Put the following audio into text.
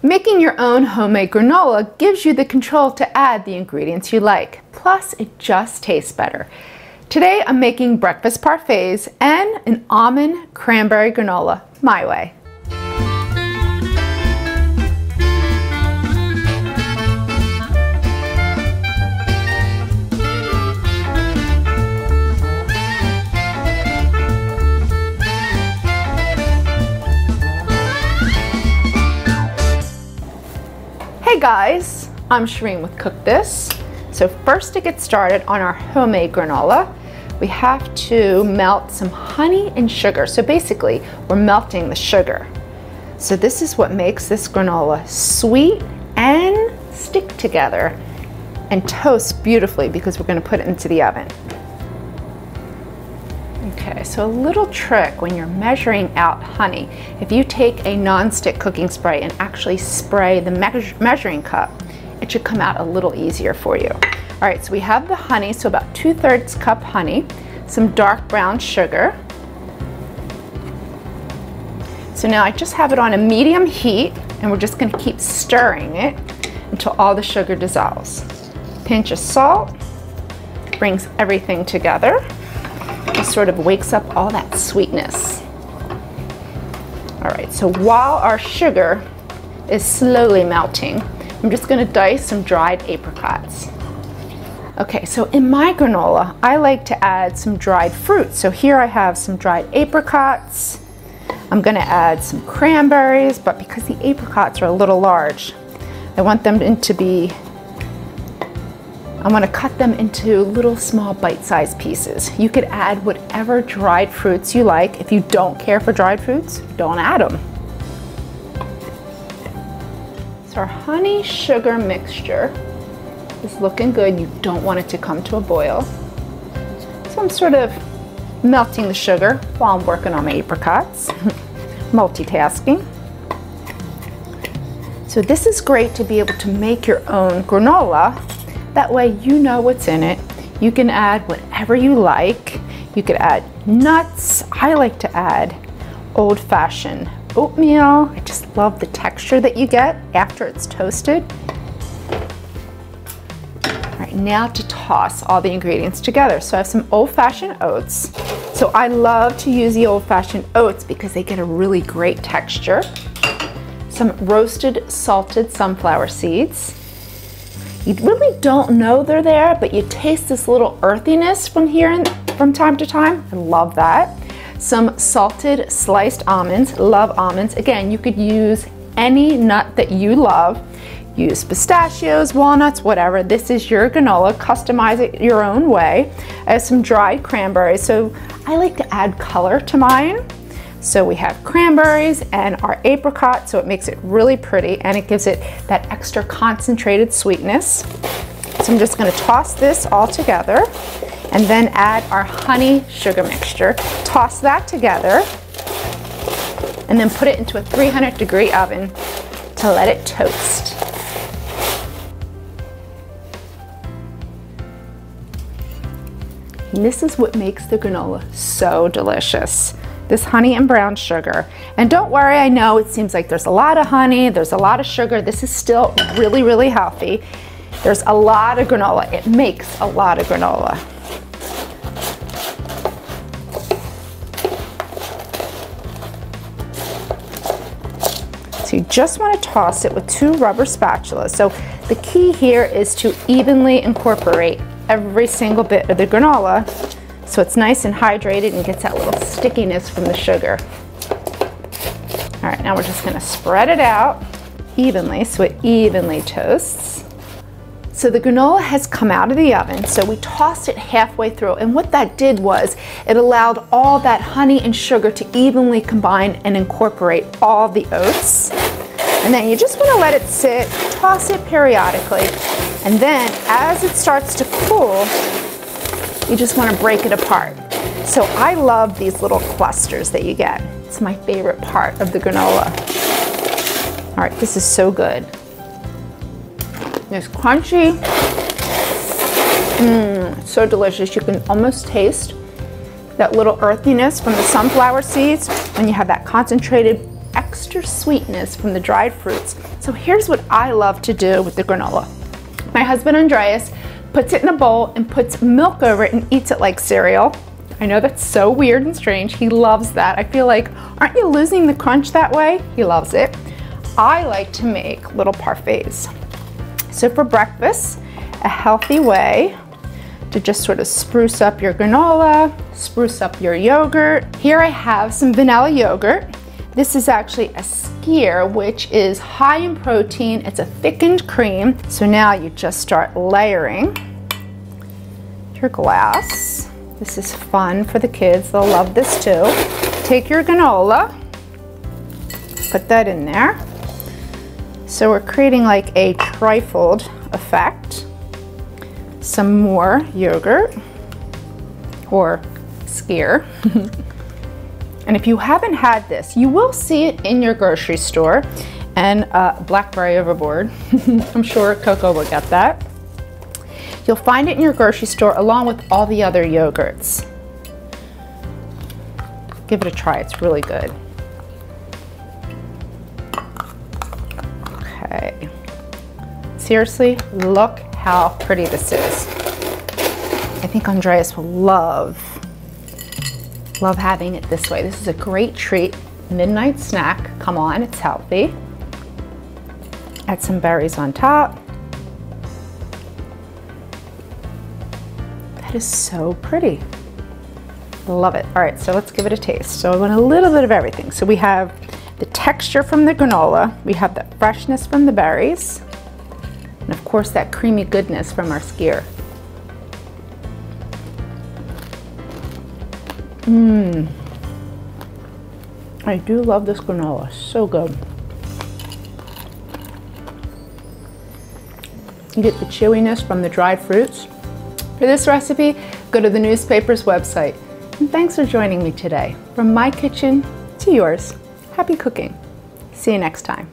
Making your own homemade granola gives you the control to add the ingredients you like. Plus, it just tastes better. Today, I'm making breakfast parfaits and an almond cranberry granola my way. Hey guys, I'm Shereen with Cook This. So first, to get started on our homemade granola, we have to melt some honey and sugar. So basically, we're melting the sugar. So this is what makes this granola sweet and stick together and toast beautifully because we're going to put it into the oven. Okay, so a little trick when you're measuring out honey, if you take a non-stick cooking spray and actually spray the measuring cup, it should come out a little easier for you. All right, so we have the honey, so about 2/3 cup honey, some dark brown sugar. So now I just have it on a medium heat, and we're just going to keep stirring it until all the sugar dissolves. Pinch of salt brings everything together. It sort of wakes up all that sweetness. All right, so while our sugar is slowly melting, I'm just going to dice some dried apricots. Okay, so in my granola, I like to add some dried fruit. So here I have some dried apricots. I'm going to add some cranberries, but because the apricots are a little large, I want to cut them into little small bite-sized pieces. You could add whatever dried fruits you like. If you don't care for dried fruits, don't add them. So our honey sugar mixture is looking good. You don't want it to come to a boil. So I'm sort of melting the sugar while I'm working on my apricots. Multitasking. So this is great to be able to make your own granola. That way you know what's in it. You can add whatever you like. You could add nuts. I like to add old-fashioned oatmeal. I just love the texture that you get after it's toasted. All right, now to toss all the ingredients together. So I have some old-fashioned oats. So I love to use the old-fashioned oats because they get a really great texture. Some roasted salted sunflower seeds. You really don't know they're there, but you taste this little earthiness from time to time. I love that. Some salted sliced almonds. Love almonds. Again, you could use any nut that you love. Use pistachios, walnuts, whatever. This is your granola. Customize it your own way. I have some dried cranberries. So I like to add color to mine. So we have cranberries and our apricot, so it makes it really pretty and it gives it that extra concentrated sweetness. So I'm just going to toss this all together and then add our honey sugar mixture. Toss that together and then put it into a 300-degree oven to let it toast. And this is what makes the granola so delicious. This honey and brown sugar. And don't worry, I know it seems like there's a lot of honey, there's a lot of sugar. This is still really, really healthy. There's a lot of granola. It makes a lot of granola. So you just want to toss it with 2 rubber spatulas. So the key here is to evenly incorporate every single bit of the granola so it's nice and hydrated and gets that little stickiness from the sugar. All right, now we're just gonna spread it out evenly so it evenly toasts. So the granola has come out of the oven, so we tossed it halfway through, and what that did was it allowed all that honey and sugar to evenly combine and incorporate all the oats. And then you just want to let it sit, toss it periodically, and then as it starts to cool, you just want to break it apart. So I love these little clusters that you get. It's my favorite part of the granola. All right, this is so good. It's crunchy. It's so delicious. You can almost taste that little earthiness from the sunflower seeds when you have that concentrated extra sweetness from the dried fruits. So here's what I love to do with the granola. My husband Andreas puts it in a bowl and puts milk over it and eats it like cereal. I know that's so weird and strange. He loves that. I feel like, aren't you losing the crunch that way? He loves it. I like to make little parfaits. So for breakfast, a healthy way to just sort of spruce up your granola, spruce up your yogurt. Here I have some vanilla yogurt. This is actually a skyr, which is high in protein. It's a thickened cream. So now you just start layering your glass. This is fun for the kids. They'll love this too. Take your granola, put that in there. So we're creating like a trifled effect. Some more yogurt or skyr. And if you haven't had this, you will see it in your grocery store. And blackberry overboard. I'm sure Coco will get that. You'll find it in your grocery store along with all the other yogurts. Give it a try, it's really good. Okay. Seriously, look how pretty this is. I think Andreas will love having it this way. This is a great treat, midnight snack. Come on, it's healthy. Add some berries on top. That is so pretty. Love it. All right, so let's give it a taste. So I want a little bit of everything. So we have the texture from the granola, we have the freshness from the berries, and of course that creamy goodness from our skyr. I do love this granola, so good. You get the chewiness from the dried fruits. For this recipe, go to the newspaper's website. And thanks for joining me today. From my kitchen to yours, happy cooking. See you next time.